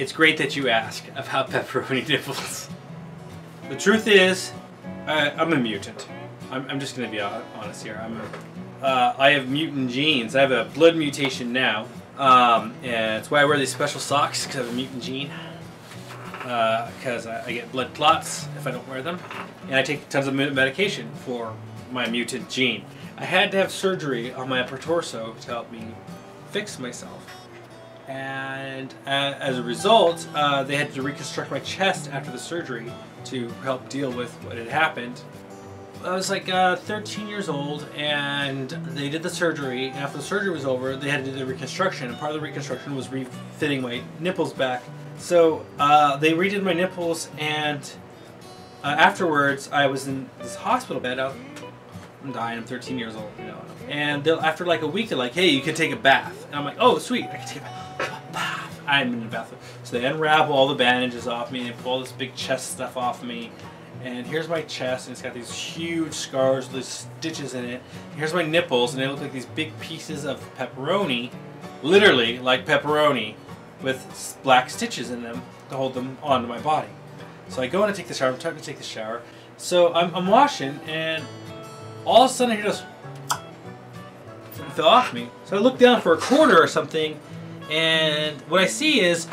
It's great that you ask about pepperoni nipples. The truth is, I'm a mutant. I'm just gonna be honest here. I have mutant genes. I have a blood mutation now, and that's why I wear these special socks, because I have a mutant gene. Because I get blood clots if I don't wear them, and I take tons of medication for my mutant gene. I had to have surgery on my upper torso to help me fix myself, and as a result, they had to reconstruct my chest after the surgery to help deal with what had happened. I was like 13 years old, and they did the surgery. And after the surgery was over, they had to do the reconstruction, and part of the reconstruction was refitting my nipples back. So they redid my nipples, and afterwards I was in this hospital bed. I'm dying. I'm 13 years old, you know. And after like a week, they're like, "Hey, you can take a bath." And I'm like, "Oh, sweet! I can take a bath." I'm in the bathroom. So they unravel all the bandages off me and pull all this big chest stuff off me. And here's my chest, and it's got these huge scars with stitches in it. Here's my nipples, and they look like these big pieces of pepperoni, literally like pepperoni, with black stitches in them to hold them onto my body. So I go in to take the shower. I'm trying to take the shower. So I'm washing, and all of a sudden I hear this fell off me. So I look down for a quarter or something, and what I see is,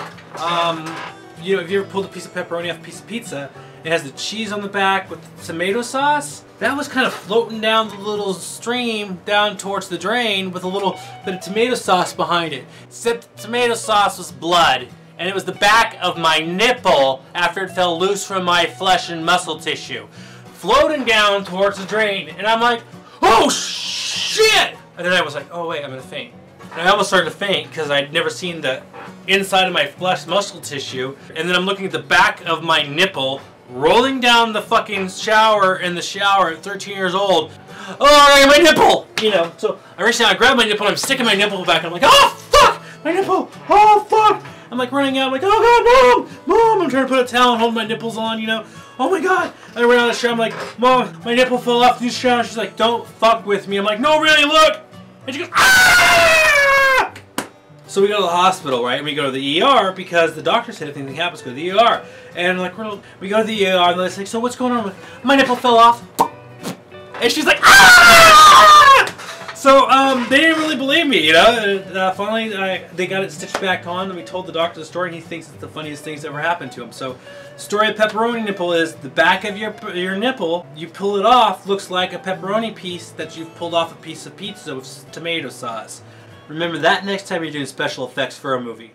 you know, if you ever pulled a piece of pepperoni off a piece of pizza, it has the cheese on the back with the tomato sauce. That was kind of floating down the little stream down towards the drain with a little bit of tomato sauce behind it. Except the tomato sauce was blood, and it was the back of my nipple after it fell loose from my flesh and muscle tissue, floating down towards the drain. And I'm like, oh shit! And then I was like, oh wait, I'm gonna faint. And I almost started to faint because I'd never seen the inside of my flesh muscle tissue. And then I'm looking at the back of my nipple rolling down the fucking shower in the shower at 13 years old. Oh, I got my nipple! You know, so I reach down, I grab my nipple, and I'm sticking my nipple back, and I'm like, oh fuck! My nipple! Oh fuck! I'm like running out, I'm like, oh god, mom! Mom! I'm trying to put a towel and hold my nipples on, you know. Oh my god! I ran out of the shower, I'm like, Mom, my nipple fell off the shower. She's like, don't fuck with me. I'm like, no, really, look! And she goes, ah! So we go to the hospital, right? And we go to the ER because the doctor said if anything happens, go to the ER. And like we go to the ER, and they're like, so what's going on? Like, my nipple fell off. And she's like, ah! So they didn't really believe me, you know. And, finally, they got it stitched back on, and we told the doctor the story, and he thinks it's the funniest thing that's ever happened to him. So, the story of pepperoni nipple is the back of your nipple. You pull it off, looks like a pepperoni piece that you've pulled off a piece of pizza with tomato sauce. Remember that next time you're doing special effects for a movie.